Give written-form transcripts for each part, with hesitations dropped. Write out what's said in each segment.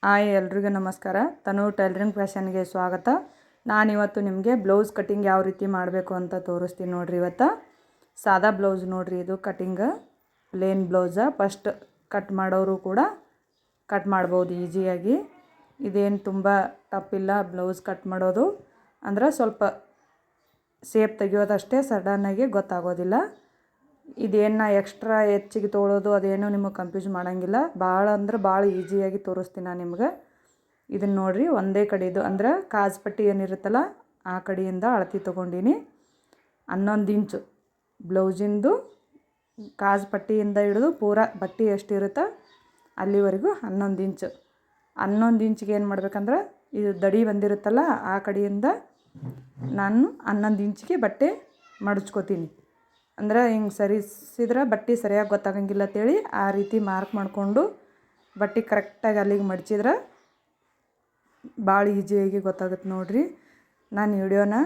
Hi ಎಲ್ರಿಗೂ ನಮಸ್ಕಾರ. ತನು tailoring ಫ್ಯಾಷನ್ಗೆ ಸ್ವಾಗತ. ನಾನಿವತ್ತು ನಿಮಗೆ ಬ್ಲೌಸ್ ಕಟ್ಟಿಂಗ್ ಯಾವ ರೀತಿ ಮಾಡಬೇಕು ಅಂತ ತೋರಿಸ್ತೀನಿ ನೋಡ್ರಿ. ಇವತ್ತು ಸಾದಾ ಬ್ಲೌಸ್ ನೋಡ್ರಿ, ಇದು cutting plain blouse. First cut ಮಾಡೋರು ಕೂಡ ಕಟ್ ಮಾಡ್ಬೋದು ಈಸಿಯಾಗಿ. ಇದೇನು ತುಂಬ ಟಫ್ ಇಲ್ಲ ಬ್ಲೌಸ್ ಕಟ್ ಮಾಡೋದು. ಅಂದ್ರೆ ಸ್ವಲ್ಪ ಶೇಪ್ ತೆಗಿಯೋದಷ್ಟೇ, ಸಡನ್ನಾಗಿ ಗೊತ್ತಾಗೋದಿಲ್ಲ. ಇದೇನು ಎಕ್ಸ್ಟ್ರಾ ಹೆಚ್ಚಿಗೆ ತೊಗೊಳೋದು ಅದೇನು ನಿಮಗೆ ಕನ್ಫ್ಯೂಸ್ ಮಾಡೋಂಗಿಲ್ಲ. ಭಾಳ ಅಂದ್ರೆ ಭಾಳ ಈಸಿಯಾಗಿ ತೋರಿಸ್ತೀನಿ ನಾನು ನಿಮ್ಗೆ. ಇದನ್ನು ನೋಡಿರಿ, ಒಂದೇ ಕಡೆದು ಅಂದ್ರೆ ಕಾಜು ಪಟ್ಟಿ ಏನಿರುತ್ತಲ್ಲ ಆ ಕಡೆಯಿಂದ ಅಳತೆ ತೊಗೊಂಡಿನಿ. 11 ಇಂಚು ಬ್ಲೌಸಿಂದು ಕಾಜು ಪಟ್ಟಿಯಿಂದ ಹಿಡಿದು ಪೂರ ಬಟ್ಟೆ ಎಷ್ಟಿರುತ್ತೋ ಅಲ್ಲಿವರೆಗೂ 11 ಇಂಚು. 11 ಇಂಚಿಗೆ ಏನು ಮಾಡ್ಬೇಕಂದ್ರೆ, ಇದು ದಡಿ ಬಂದಿರುತ್ತಲ್ಲ ಆ ಕಡೆಯಿಂದ ನಾನು 11 ಇಂಚಿಗೆ ಬಟ್ಟೆ ಮಡಚ್ಕೋತೀನಿ. ಅಂದ್ರೆ ಹಿಂಗೆ ಸರಿಸಿದ್ರೆ ಬಟ್ಟೆ ಸರಿಯಾಗಿ ಗೊತ್ತಾಗಂಗಿಲ್ಲ ಅಂತೇಳಿ ಆ ರೀತಿ ಮಾರ್ಕ್ ಮಾಡಿಕೊಂಡು ಬಟ್ಟೆ ಕರೆಕ್ಟಾಗಿ ಅಲ್ಲಿಗೆ ಮಡಚಿದ್ರೆ ಭಾಳ ಈಸಿಯಾಗಿ ಗೊತ್ತಾಗುತ್ತೆ ನೋಡಿರಿ. ನಾನು ವಿಡಿಯೋನ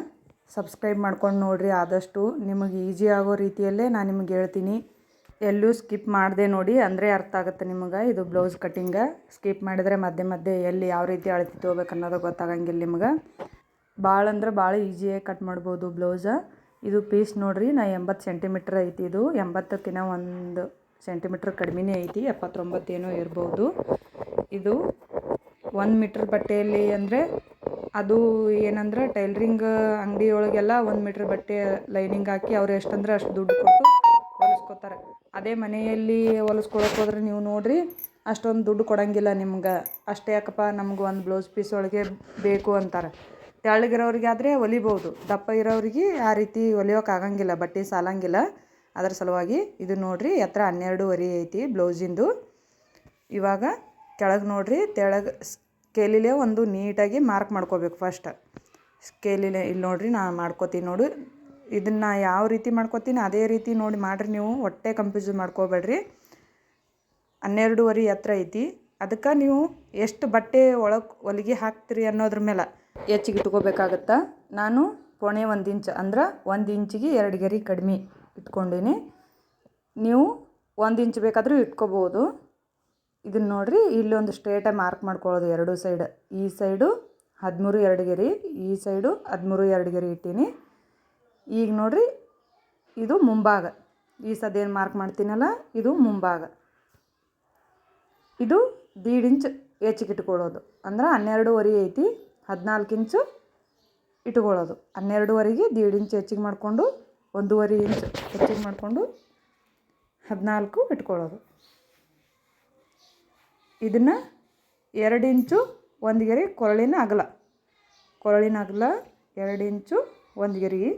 ಸಬ್ಸ್ಕ್ರೈಬ್ ಮಾಡ್ಕೊಂಡು ನೋಡಿರಿ. ಆದಷ್ಟು ನಿಮಗೆ ಈಸಿ ಆಗೋ ರೀತಿಯಲ್ಲೇ ನಾನು ನಿಮಗೆ ಹೇಳ್ತೀನಿ. ಎಲ್ಲೂ ಸ್ಕಿಪ್ ಮಾಡದೆ ನೋಡಿ, ಅಂದರೆ ಅರ್ಥ ಆಗುತ್ತೆ ನಿಮಗೆ. ಇದು ಬ್ಲೌಸ್ ಕಟ್ಟಿಂಗ ಸ್ಕಿಪ್ ಮಾಡಿದರೆ ಮಧ್ಯೆ ಮಧ್ಯೆ ಎಲ್ಲಿ ಯಾವ ರೀತಿ ಅಳತೆ ತೊಗೋಬೇಕು ಅನ್ನೋದು ಗೊತ್ತಾಗಂಗಿಲ್ಲ ನಿಮ್ಗೆ. ಭಾಳ ಅಂದ್ರೆ ಭಾಳ ಈಸಿಯಾಗಿ ಕಟ್ ಮಾಡ್ಬೋದು ಬ್ಲೌಸ. ಇದು ಪೀಸ್ ನೋಡಿರಿ, ನಾ 80 ಸೆಂಟಿಮೀಟ್ರ್ ಐತಿ. ಇದು 80ಕ್ಕಿಂತ 1 ಸೆಂಟಿಮೀಟ್ರ್ ಕಡಿಮೆನೇ ಐತಿ, 79 ಏನೋ ಇರ್ಬೋದು. ಇದು 1 ಮೀಟ್ರ್ ಬಟ್ಟೆಯಲ್ಲಿ ಅಂದರೆ ಅದು ಏನಂದ್ರೆ ಟೈಲರಿಂಗ್ ಅಂಗಡಿಯೊಳಗೆಲ್ಲ 1 ಮೀಟ್ರ್ ಬಟ್ಟೆ ಲೈನಿಂಗ್ ಹಾಕಿ ಅವ್ರು ಎಷ್ಟಂದ್ರೆ ಅಷ್ಟು ದುಡ್ಡು ಕೊಟ್ಟು ಹೊಲಿಸ್ಕೊತಾರೆ. ಅದೇ ಮನೆಯಲ್ಲಿ ಹೊಲಿಸ್ಕೊಳಕ್ಕೆ ಹೋದ್ರೆ ನೀವು ನೋಡಿರಿ, ಅಷ್ಟೊಂದು ದುಡ್ಡು ಕೊಡೋಂಗಿಲ್ಲ ನಿಮ್ಗೆ. ಅಷ್ಟೇ ಯಾಕಪ್ಪ ನಮ್ಗೆ ಒಂದು ಬ್ಲೌಸ್ ಪೀಸ್ ಒಳಗೆ ಬೇಕು ಅಂತಾರೆ. ತೆಳ್ಳಗಿರೋರಿಗೆ ಆದರೆ ಹೊಲಿಬೋದು, ದಪ್ಪ ಇರೋರಿಗೆ ಆ ರೀತಿ ಹೊಲಿಯೋಕೆ ಆಗಂಗಿಲ್ಲ, ಬಟ್ಟೆ ಸಾಲಂಗಿಲ್ಲ. ಅದರ ಸಲುವಾಗಿ ಇದು ನೋಡಿರಿ, ಎತ್ತರ 12.5 ಐತಿ ಬ್ಲೌಸಿಂದು. ಇವಾಗ ಕೆಳಗೆ ನೋಡಿರಿ, ತೆಳಗೆ ಸ್ಕೇಲಿಲೆ ಒಂದು ನೀಟಾಗಿ ಮಾರ್ಕ್ ಮಾಡ್ಕೋಬೇಕು. ಫಸ್ಟ್ ಸ್ಕೇಲಿಲೆ ಇಲ್ಲಿ ನೋಡಿರಿ, ನಾನು ಮಾಡ್ಕೋತೀನಿ ನೋಡು. ಇದನ್ನು ಯಾವ ರೀತಿ ಮಾಡ್ಕೋತೀನಿ ಅದೇ ರೀತಿ ನೋಡಿ ಮಾಡಿರಿ. ನೀವು ಹೊಟ್ಟೆ ಕನ್ಫ್ಯೂಸ್ ಮಾಡ್ಕೋಬೇಡ್ರಿ. 12.5 ಎತ್ತರ ಐತಿ. ಅದಕ್ಕೆ ನೀವು ಎಷ್ಟು ಬಟ್ಟೆ ಒಳಗೆ ಹೊಲಿಗೆ ಹಾಕ್ತೀರಿ ಅನ್ನೋದ್ರ ಮೇಲೆ ಹೆಚ್ಚಿಗೆ ಇಟ್ಕೋಬೇಕಾಗತ್ತೆ. ನಾನು 1.25 ಇಂಚ್ ಅಂದ್ರೆ 1 ಇಂಚಿಗೆ 2 ಗೆರೆ ಕಡಿಮೆ ಇಟ್ಕೊಂಡೀನಿ. ನೀವು 1 ಇಂಚ್ ಬೇಕಾದರೂ ಇಟ್ಕೋಬೋದು. ಇದನ್ನು ನೋಡಿರಿ, ಇಲ್ಲೊಂದು ಸ್ಟ್ರೇಟಾಗಿ ಮಾರ್ಕ್ ಮಾಡ್ಕೊಳ್ಳೋದು ಎರಡು ಸೈಡ್. ಈ ಸೈಡು 13 2 ಗೆರೆ, ಈ ಸೈಡು 13 2 ಗೆರೆ ಇಟ್ಟೀನಿ. ಈಗ ನೋಡಿರಿ, ಇದು ಮುಂಭಾಗ. ಈ ಸದೇನು ಮಾರ್ಕ್ ಮಾಡ್ತೀನಲ್ಲ ಇದು ಮುಂಭಾಗ. ಇದು 1.5 ಇಂಚ್ ಹೆಚ್ಚಿಗೆ ಇಟ್ಕೊಳ್ಳೋದು. ಅಂದ್ರೆ 12.5 ಐತಿ, 14 ಇಂಚು ಇಟ್ಕೊಳ್ಳೋದು. 12.5ಗೆ 1.5 ಇಂಚ್ ಹೆಚ್ಚಿಗೆ ಮಾಡಿಕೊಂಡು 1.5 ಇಂಚ್ ಹೆಚ್ಚಿಗೆ ಮಾಡಿಕೊಂಡು 14 ಇಟ್ಕೊಳ್ಳೋದು. ಇದನ್ನು 2 ಇಂಚು 1 ಗೆರೆ ಕೊರಳಿನ ಅಗಲ 2 ಇಂಚು 1 ಗೆರೆ.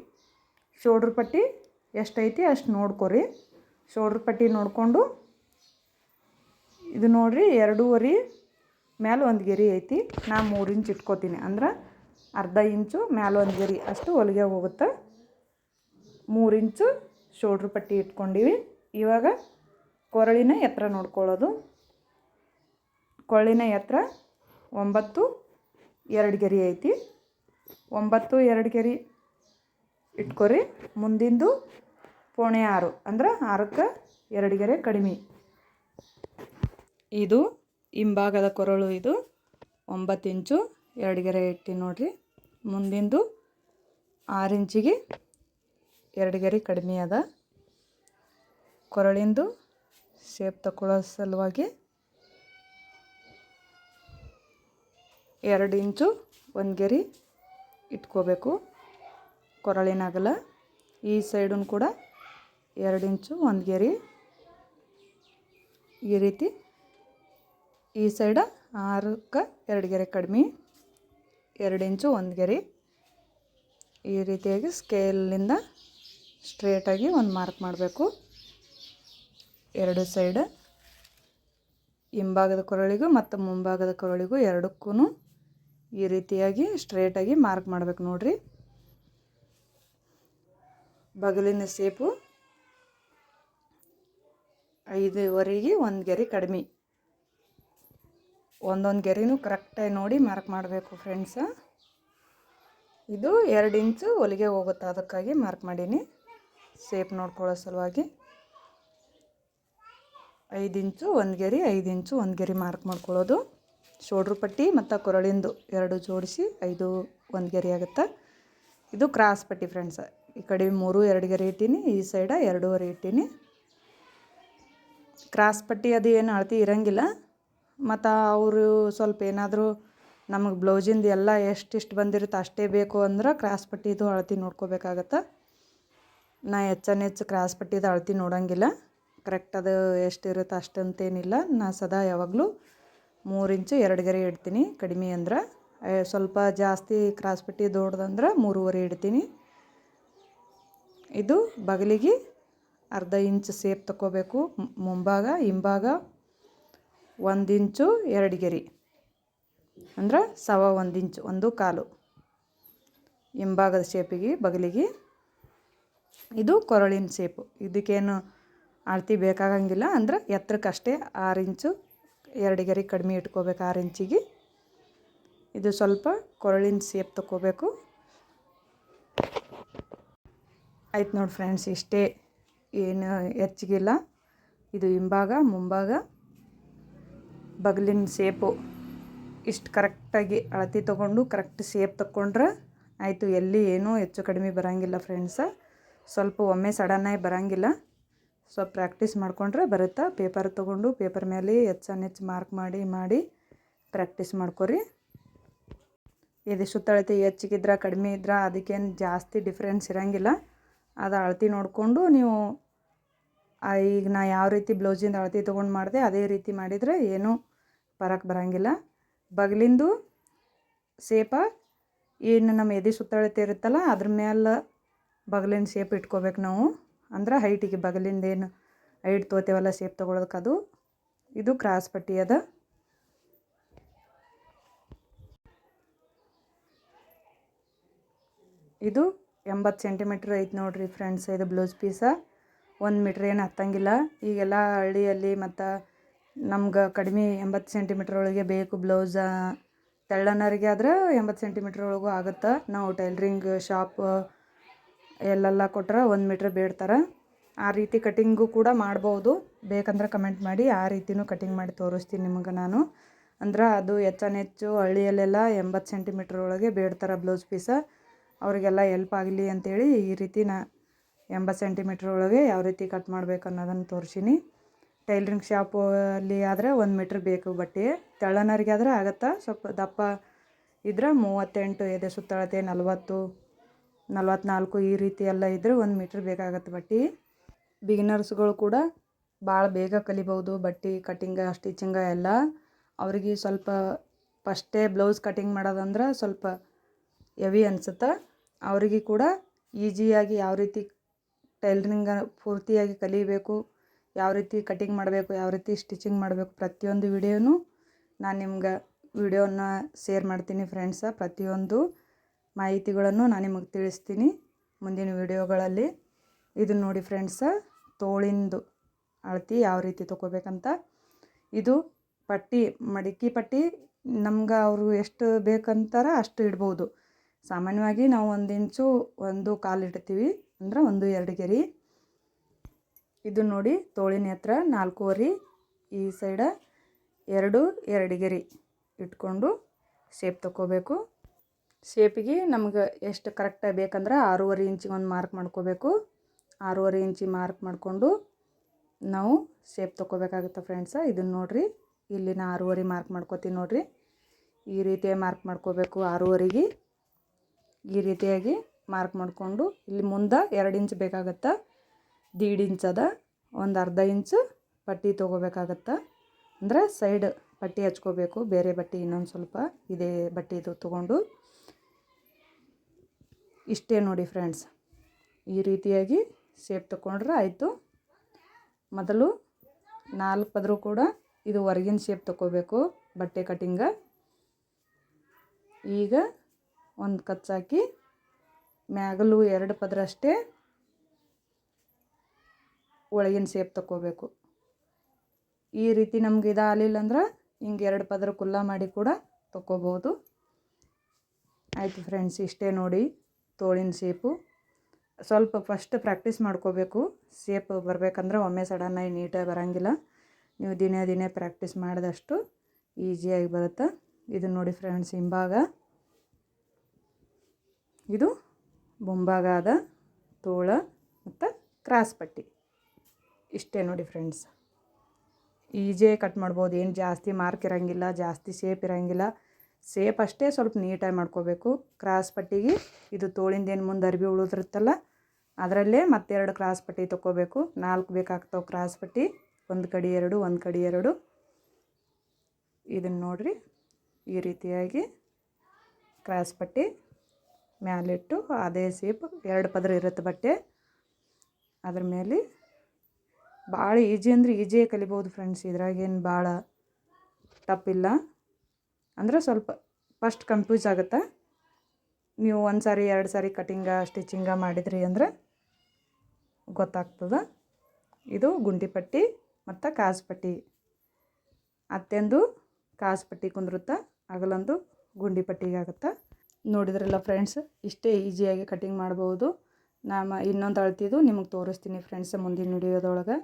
ಶೋಲ್ಡ್ರ್ ಪಟ್ಟಿ ಎಷ್ಟೈತಿ ಅಷ್ಟು ನೋಡ್ಕೊರಿ. ಶೋಲ್ಡ್ರ್ ಪಟ್ಟಿ ನೋಡಿಕೊಂಡು ಇದು ನೋಡಿರಿ, 2.5 ಮ್ಯಾಲೆ 1 ಗೆರೆ ಐತಿ. ನಾನು 3 ಇಂಚ್ ಇಟ್ಕೋತೀನಿ. ಅಂದ್ರೆ ಅರ್ಧ ಇಂಚು ಮ್ಯಾಲೆ 1 ಗೆರೆ ಅಷ್ಟು ಹೊಲಿಗೆ ಹೋಗುತ್ತೆ. 3 ಇಂಚು ಶೋಲ್ಡ್ರ್ ಪಟ್ಟಿ ಇಟ್ಕೊಂಡಿವಿ. ಇವಾಗ ಕೊರಳಿನ ಎತ್ತರ ನೋಡ್ಕೊಳ್ಳೋದು. ಕೊರಳಿನ ಎತ್ತರ 9 2 ಗೆರೆ ಐತಿ. 9 2 ಗೆರೆ ಇಟ್ಕೊರಿ. ಮುಂದಿಂದು 0.6 ಅಂದ್ರೆ 6ಕ್ಕೆ 2 ಗೆರೆ ಕಡಿಮೆ. ಇದು ಹಿಂಭಾಗದ ಕೊರಳು. ಇದು 9 ಇಂಚು 2 ಗೆರೆ ಇಟ್ಟು ನೋಡಿರಿ. ಮುಂದಿಂದು 6 ಇಂಚಿಗೆ 2 ಗೆರೆ ಕಡಿಮೆ ಅದ. ಕೊರಳಿಂದು ಶೇಪ್ ತಗೊಳ್ಳೋ ಸಲುವಾಗಿ 2 ಇಂಚು 1 ಗೆರೆ ಇಟ್ಕೋಬೇಕು ಕೊರಳಿನ ಅಗಲ. ಈ ಸೈಡನ್ನು ಕೂಡ 2 ಇಂಚು 1 ಗೆರೆ ಈ ರೀತಿ. ಈ ಸೈಡ 6ಕ್ಕೆ 2 ಗೆರೆ ಕಡಿಮೆ, 2 ಇಂಚು 1 ಗೆರೆ. ಈ ರೀತಿಯಾಗಿ ಸ್ಕೇಲಿಂದ ಸ್ಟ್ರೇಟಾಗಿ ಒಂದು ಮಾರ್ಕ್ ಮಾಡಬೇಕು. 2 ಸೈಡ್ ಹಿಂಭಾಗದ ಕೊರಳಿಗೂ ಮತ್ತು ಮುಂಭಾಗದ ಕೊರಳಿಗೂ ಎರಡಕ್ಕೂ ಈ ರೀತಿಯಾಗಿ ಸ್ಟ್ರೇಟಾಗಿ ಮಾರ್ಕ್ ಮಾಡಬೇಕು ನೋಡಿರಿ. ಬಗಲಿನ ಶೇಪು 5.5ಗೆ 1 ಗೆರೆ ಕಡಿಮೆ. ಒಂದೊಂದು ಗೆರೆನೂ ಕರೆಕ್ಟಾಗಿ ನೋಡಿ ಮಾರ್ಕ್ ಮಾಡಬೇಕು ಫ್ರೆಂಡ್ಸ. ಇದು 2 ಇಂಚು ಹೊಲಿಗೆ ಹೋಗುತ್ತೆ, ಅದಕ್ಕಾಗಿ ಮಾರ್ಕ್ ಮಾಡೀನಿ ಶೇಪ್ ನೋಡ್ಕೊಳ್ಳೋ ಸಲುವಾಗಿ. 5 ಇಂಚು 1 ಗೆರೆ 5 ಇಂಚು 1 ಗೆರೆ ಮಾರ್ಕ್ ಮಾಡ್ಕೊಳ್ಳೋದು. ಶೋಲ್ಡ್ರ್ ಪಟ್ಟಿ ಮತ್ತು ಕೊರಳಿಂದು ಎರಡು ಜೋಡಿಸಿ 5 ಒಂದು ಗೆರೆ ಆಗುತ್ತೆ. ಇದು ಕ್ರಾಸ್ ಪಟ್ಟಿ ಫ್ರೆಂಡ್ಸ್. ಈ ಕಡೆ 3 2 ಗೆರೆ ಇಟ್ಟೀನಿ, ಈ ಸೈಡ 2.5 ಇಟ್ಟೀನಿ. ಕ್ರಾಸ್ ಪಟ್ಟಿ ಅದು ಏನು ಅಳತೆ ಇರೋಂಗಿಲ್ಲ. ಮತ್ತು ಅವರು ಸ್ವಲ್ಪ ಏನಾದರೂ ನಮಗೆ ಬ್ಲೌಸಿಂದು ಎಲ್ಲ ಎಷ್ಟಿಷ್ಟು ಬಂದಿರುತ್ತೆ ಅಷ್ಟೇ ಬೇಕು ಅಂದ್ರೆ ಕ್ರಾಸ್ ಪಟ್ಟಿದು ಅಳತೆ ನೋಡ್ಕೋಬೇಕಾಗತ್ತೆ. ನಾ ಹೆಚ್ಚು ಕ್ರಾಸ್ ಪಟ್ಟಿದು ಅಳತೆ ನೋಡೋಂಗಿಲ್ಲ. ಕರೆಕ್ಟ್ ಅದು ಎಷ್ಟಿರುತ್ತೆ ಅಷ್ಟಂತೇನಿಲ್ಲ. ನಾ ಸದಾ ಯಾವಾಗಲೂ 3 ಇಂಚು 2 ಗೆರೆ ಇಡ್ತೀನಿ. ಕಡಿಮೆ ಅಂದ್ರೆ ಸ್ವಲ್ಪ ಜಾಸ್ತಿ ಕ್ರಾಸ್ ಪಟ್ಟಿ ದೊಡ್ಡದಂದ್ರೆ 3.5 ಇಡ್ತೀನಿ. ಇದು ಬಗಲಿಗೆ ಅರ್ಧ ಇಂಚು ಸೇಪ್ ತಗೋಬೇಕು. ಮುಂಭಾಗ ಹಿಂಭಾಗ 1 ಇಂಚು 2 ಗೆರೆ ಅಂದ್ರೆ 1.25 ಇಂಚು 1.25 ಹಿಂಭಾಗದ ಶೇಪಿಗೆ ಬಗಲಿಗೆ. ಇದು ಕೊರಳಿನ ಶೇಪು. ಇದಕ್ಕೇನು ಅಳತೆ ಬೇಕಾಗಂಗಿಲ್ಲ. ಅಂದ್ರೆ ಎತ್ತರಕ್ಕಷ್ಟೇ 6 ಇಂಚು 2 ಗೆರೆ ಕಡಿಮೆ ಇಟ್ಕೋಬೇಕು 6 ಇಂಚಿಗೆ. ಇದು ಸ್ವಲ್ಪ ಕೊರಳಿನ ಶೇಪ್ ತಗೋಬೇಕು. ಆಯ್ತು ನೋಡಿ ಫ್ರೆಂಡ್ಸ್, ಇಷ್ಟೇ, ಏನು ಹೆಚ್ಚಿಗಿಲ್ಲ. ಇದು ಹಿಂಭಾಗ ಮುಂಭಾಗ ಬಗಲಿನ ಶೇಪು ಇಷ್ಟು ಕರೆಕ್ಟಾಗಿ ಅಳತೆ ತೊಗೊಂಡು ಕರೆಕ್ಟ್ ಶೇಪ್ ತಗೊಂಡ್ರೆ ಆಯಿತು. ಎಲ್ಲಿ ಏನೂ ಹೆಚ್ಚು ಕಡಿಮೆ ಬರೋಂಗಿಲ್ಲ ಫ್ರೆಂಡ್ಸ. ಸ್ವಲ್ಪ ಒಮ್ಮೆ ಸಡನ್ನಾಗಿ ಬರೋಂಗಿಲ್ಲ. ಸ್ವಲ್ಪ ಪ್ರಾಕ್ಟೀಸ್ ಮಾಡಿಕೊಂಡ್ರೆ ಬರುತ್ತೆ. ಪೇಪರ್ ತೊಗೊಂಡು ಪೇಪರ್ ಮೇಲೆ ಹೆಚ್ಚು ಮಾರ್ಕ್ ಮಾಡಿ ಪ್ರಾಕ್ಟೀಸ್ ಮಾಡ್ಕೊರಿ. ಇದು ಸುತ್ತಳತೆ ಹೆಚ್ಚಿಗಿದ್ರೆ ಕಡಿಮೆ ಇದ್ರೆ ಅದಕ್ಕೇನು ಜಾಸ್ತಿ ಡಿಫ್ರೆನ್ಸ್ ಇರೋಂಗಿಲ್ಲ. ಅದು ಅಳತೆ ನೋಡಿಕೊಂಡು ನೀವು ಈಗ ನಾ ಯಾವ ರೀತಿ ಬ್ಲೌಸಿಂದ ಅಳತೆ ತೊಗೊಂಡು ಮಾಡಿದೆ ಅದೇ ರೀತಿ ಮಾಡಿದರೆ ಏನೂ ಫರಕ್ ಬರೋಂಗಿಲ್ಲ. ಬಗಲಿಂದು ಶೇಪ ಏನು ನಮ್ಮ ಎದೆ ಸುತ್ತಳತೆ ಇರುತ್ತಲ್ಲ ಅದ್ರ ಮೇಲೆ ಬಗಲಿನ ಶೇಪ್ ಇಟ್ಕೋಬೇಕು ನಾವು. ಅಂದ್ರೆ ಹೈಟಿಗೆ ಬಗಲಿಂದ ಏನು ಹೈಟ್ ತೋತೇವಲ್ಲ ಶೇಪ್ ತೊಗೊಳೋದಕ್ಕೆ ಅದು. ಇದು ಕ್ರಾಸ್ ಪಟ್ಟಿ ಅದ. ಇದು 80 ಸೆಂಟಿಮೀಟ್ರ್ ಐತೆ ನೋಡಿರಿ ಫ್ರೆಂಡ್ಸ್. ಇದು ಬ್ಲೌಸ್ ಪೀಸ 1 ಮೀಟ್ರ್ ಏನು ಹತ್ತಂಗಿಲ್ಲ. ಈಗೆಲ್ಲ ಹಳ್ಳಿಯಲ್ಲಿ ಮತ್ತು ನಮ್ಗೆ ಕಡಿಮೆ 80 ಸೆಂಟಿಮೀಟ್ರ್ ಒಳಗೆ ಬೇಕು ಬ್ಲೌಸ. ತೆಳ್ಳನರಿಗೆ ಆದ್ರೆ 80 ಸೆಂಟಿಮೀಟ್ರ್ ಒಳಗೂ ಆಗುತ್ತೆ. ನಾವು ಟೈಲ್ರಿಂಗ್ ಶಾಪ್ ಎಲ್ಲೆಲ್ಲ ಕೊಟ್ರೆ 1 ಮೀಟ್ರ್ ಬೇಡ್ತಾರೆ. ಆ ರೀತಿ ಕಟಿಂಗು ಕೂಡ ಮಾಡ್ಬೋದು. ಬೇಕಂದ್ರೆ ಕಮೆಂಟ್ ಮಾಡಿ, ಆ ರೀತಿಯೂ ಕಟಿಂಗ್ ಮಾಡಿ ತೋರಿಸ್ತೀನಿ ನಿಮಗೆ ನಾನು. ಅಂದ್ರೆ ಅದು ಹೆಚ್ಚು ಹಳ್ಳಿಯಲ್ಲೆಲ್ಲ 80 ಸೆಂಟಿಮೀಟ್ರ್ ಒಳಗೆ ಬೇಡ್ತಾರೆ ಬ್ಲೌಸ್ ಪೀಸ. ಅವರಿಗೆಲ್ಲ ಹೆಲ್ಪ್ ಆಗಲಿ ಅಂಥೇಳಿ ಈ ರೀತಿ 80 ಸೆಂಟಿಮೀಟ್ರ್ ಒಳಗೆ ಯಾವ ರೀತಿ ಕಟ್ ಮಾಡಬೇಕು ಅನ್ನೋದನ್ನು ತೋರಿಸೀನಿ. ಟೈಲ್ರಿಂಗ್ ಶಾಪಲ್ಲಿ ಆದರೆ 1 ಮೀಟ್ರ್ ಬೇಕು ಬಟ್ಟೆ. ತೆಳ್ಳನರಿಗೆ ಆದರೆ ಆಗುತ್ತೆ. ಸ್ವಲ್ಪ ದಪ್ಪ ಇದ್ರೆ 38 ಎದೆ ಸುತ್ತಳತೆ 40 44 ಈ ರೀತಿ ಎಲ್ಲ ಇದ್ದರೆ 1 ಮೀಟ್ರ್ ಬೇಕಾಗತ್ತೆ ಬಟ್ಟೆ. ಬಿಗಿನರ್ಸ್ಗಳು ಕೂಡ ಭಾಳ ಬೇಗ ಕಲಿಬೋದು ಬಟ್ಟೆ ಕಟ್ಟಿಂಗ ಸ್ಟಿಚಿಂಗ ಎಲ್ಲ. ಅವ್ರಿಗೆ ಸ್ವಲ್ಪ ಫಸ್ಟೇ ಬ್ಲೌಸ್ ಕಟಿಂಗ್ ಮಾಡೋದಂದ್ರೆ ಸ್ವಲ್ಪ ಹೆವಿ ಅನ್ಸುತ್ತೆ. ಅವರಿಗೆ ಕೂಡ ಈಸಿಯಾಗಿ ಯಾವ ರೀತಿ ಟೈಲರಿಂಗ ಪೂರ್ತಿಯಾಗಿ ಕಲಿಬೇಕು, ಯಾವ ರೀತಿ ಕಟಿಂಗ್ ಮಾಡಬೇಕು, ಯಾವ ರೀತಿ ಸ್ಟಿಚಿಂಗ್ ಮಾಡಬೇಕು, ಪ್ರತಿಯೊಂದು ವಿಡಿಯೋನು ನಾನು ನಿಮ್ಗೆ ವಿಡಿಯೋನ ಶೇರ್ ಮಾಡ್ತೀನಿ ಫ್ರೆಂಡ್ಸ. ಪ್ರತಿಯೊಂದು ಮಾಹಿತಿಗಳನ್ನು ನಾನು ನಿಮಗೆ ತಿಳಿಸ್ತೀನಿ ಮುಂದಿನ ವಿಡಿಯೋಗಳಲ್ಲಿ. ಇದನ್ನು ನೋಡಿ ಫ್ರೆಂಡ್ಸ, ತೋಳಿಂದು ಅಳತೆ ಯಾವ ರೀತಿ ತೊಗೋಬೇಕಂತ. ಇದು ಪಟ್ಟಿ ಮಡಿಕೆ ಪಟ್ಟಿ ನಮ್ಗೆ ಅವರು ಎಷ್ಟು ಬೇಕಂತಾರೆ ಅಷ್ಟು ಇಡ್ಬೋದು. ಸಾಮಾನ್ಯವಾಗಿ ನಾವು 1 ಇಂಚು 1.25 ಇಡ್ತೀವಿ, ಅಂದ್ರೆ 1.2 ಗೆರೆ. ಇದು ನೋಡಿ ತೋಳಿನ ಹತ್ರ 4.25, ಈ ಸೈಡ 2 ಗೆರೆ ಇಟ್ಕೊಂಡು ಶೇಪ್ ತಗೋಬೇಕು. ಶೇಪಿಗೆ ನಮ್ಗೆ ಎಷ್ಟು ಕರೆಕ್ಟಾಗಿ ಬೇಕಂದ್ರೆ 6.5 ಇಂಚಿಗೆ ಒಂದು ಮಾರ್ಕ್ ಮಾಡ್ಕೋಬೇಕು. 6.5 ಇಂಚಿಗೆ ಮಾರ್ಕ್ ಮಾಡಿಕೊಂಡು ನಾವು ಶೇಪ್ ತೊಗೋಬೇಕಾಗುತ್ತೆ ಫ್ರೆಂಡ್ಸ. ಇದನ್ನು ನೋಡಿರಿ, ಇಲ್ಲಿ ನಾ 6.5 ಮಾರ್ಕ್ ಮಾಡ್ಕೋತೀನಿ ನೋಡಿರಿ. ಈ ರೀತಿಯಾಗಿ ಮಾರ್ಕ್ ಮಾಡ್ಕೋಬೇಕು. 6.5ಗೆ ಈ ರೀತಿಯಾಗಿ ಮಾರ್ಕ್ ಮಾಡಿಕೊಂಡು ಇಲ್ಲಿ ಮುಂದೆ 2 ಇಂಚ್ ಬೇಕಾಗತ್ತೆ. 1.5 ಇಂಚ್ ಅದ. ಒಂದು ಅರ್ಧ ಇಂಚು ಪಟ್ಟಿ ತೊಗೋಬೇಕಾಗತ್ತೆ. ಅಂದರೆ ಸೈಡ್ ಪಟ್ಟಿ ಹಚ್ಕೋಬೇಕು. ಬೇರೆ ಬಟ್ಟೆ ಇನ್ನೊಂದು ಸ್ವಲ್ಪ ಇದೇ ಬಟ್ಟೆದು ತೊಗೊಂಡು. ಇಷ್ಟೇ ನೋಡಿ ಫ್ರೆಂಡ್ಸ್, ಈ ರೀತಿಯಾಗಿ ಶೇಪ್ ತೊಗೊಂಡ್ರೆ ಆಯಿತು. ಮೊದಲು 4 ಪದರು ಕೂಡ ಇದು ಹೊರಗಿನ ಶೇಪ್ ತೊಗೋಬೇಕು ಬಟ್ಟೆ ಕಟಿಂಗ. ಈಗ ಒಂದು ಕಚ್ಚಾಕಿ ಮ್ಯಾಗಲು 2 ಪದರ ಅಷ್ಟೇ ಒಳಗಿನ ಶೇಪ್ ತೊಗೋಬೇಕು. ಈ ರೀತಿ ನಮ್ಗೆ ಇದಾಗಲಿಲ್ಲ ಅಂದ್ರೆ ಹಿಂಗೆ 2 ಪದರ ಕುಲ್ಲ ಮಾಡಿ ಕೂಡ ತೊಗೋಬೋದು. ಆಯಿತು ಫ್ರೆಂಡ್ಸ್, ಇಷ್ಟೇ ನೋಡಿ ತೋಳಿನ ಶೇಪು. ಸ್ವಲ್ಪ ಫಸ್ಟ್ ಪ್ರಾಕ್ಟೀಸ್ ಮಾಡ್ಕೋಬೇಕು. ಶೇಪ್ ಬರಬೇಕಂದ್ರೆ ಒಮ್ಮೆ ಸಡನ್ನಾಗಿ ನೀಟಾಗಿ ಬರೋಂಗಿಲ್ಲ. ನೀವು ದಿನೇ ಪ್ರಾಕ್ಟೀಸ್ ಮಾಡಿದಷ್ಟು ಈಸಿಯಾಗಿ ಬರುತ್ತೆ. ಇದು ನೋಡಿ ಫ್ರೆಂಡ್ಸ್ ಹಿಂಭಾಗ, ಇದು ಮುಂಭಾಗ ಆದ ತೋಳ ಮತ್ತು ಕ್ರಾಸ್ ಪಟ್ಟಿ. ಇಷ್ಟೇ ನೋಡಿ ಫ್ರೆಂಡ್ಸ್, ಈಜಿಯಾಗಿ ಕಟ್ ಮಾಡ್ಬೋದು. ಏನು ಜಾಸ್ತಿ ಮಾರ್ಕ್ ಇರೋಂಗಿಲ್ಲ, ಜಾಸ್ತಿ ಶೇಪ್ ಇರೋಂಗಿಲ್ಲ. ಶೇಪ್ ಅಷ್ಟೇ ಸ್ವಲ್ಪ ನೀಟಾಗಿ ಮಾಡ್ಕೋಬೇಕು. ಕ್ರಾಸ್ ಪಟ್ಟಿಗೆ ಇದು ತೋಳಿಂದೇನು ಮುಂದೆ ಅರ್ಬಿ ಉಳಿದಿರುತ್ತಲ್ಲ ಅದರಲ್ಲೇ ಮತ್ತೆರಡು ಕ್ರಾಸ್ ಪಟ್ಟಿ ತೊಗೋಬೇಕು. 4 ಬೇಕಾಗ್ತಾವೆ ಕ್ರಾಸ್ ಪಟ್ಟಿ, ಒಂದು ಕಡೆ 2, ಒಂದು ಕಡೆ 2. ಇದನ್ನು ನೋಡಿರಿ, ಈ ರೀತಿಯಾಗಿ ಕ್ರಾಸ್ ಪಟ್ಟಿ ಮ್ಯಾಲಿಟ್ಟು ಅದೇ ಶೇಪ್ 2 ಪದರ ಇರುತ್ತೆ ಬಟ್ಟೆ. ಅದ್ರ ಮೇಲೆ ಭಾಳ ಈಜಿ ಅಂದರೆ ಈಜಿಯಾಗಿ ಕಲಿಬೋದು ಫ್ರೆಂಡ್ಸ್. ಇದ್ರಾಗೇನು ಭಾಳ ಟಫ್ ಇಲ್ಲ. ಅಂದರೆ ಸ್ವಲ್ಪ ಫಸ್ಟ್ ಕನ್ಫ್ಯೂಸ್ ಆಗುತ್ತೆ. ನೀವು 1 ಸಾರಿ 2 ಸಾರಿ ಕಟಿಂಗ ಸ್ಟಿಚಿಂಗ ಮಾಡಿದ್ರಿ ಅಂದರೆ ಗೊತ್ತಾಗ್ತದೆ. ಇದು ಗುಂಡಿ ಪಟ್ಟಿ ಮತ್ತು ಕಾಸು ಪಟ್ಟಿ. ಅತ್ತೆಂದು ಕಾಸು ಪಟ್ಟಿ ಕುಂದ್ರುತ್ತೆ, ಅಗಲೊಂದು ಗುಂಡಿ ಪಟ್ಟಿಗೆ ಆಗುತ್ತೆ. ನೋಡಿದ್ರಲ್ಲ ಫ್ರೆಂಡ್ಸ್, ಇಷ್ಟೇ ಈಸಿಯಾಗಿ ಕಟಿಂಗ್ ಮಾಡ್ಬೋದು. ನಾನು ಇನ್ನೊಂದು ಅಳ್ತಿದ್ದು ನಿಮಗೆ ತೋರಿಸ್ತೀನಿ ಫ್ರೆಂಡ್ಸ್ ಮುಂದಿನ ವಿಡಿಯೋದೊಳಗೆ.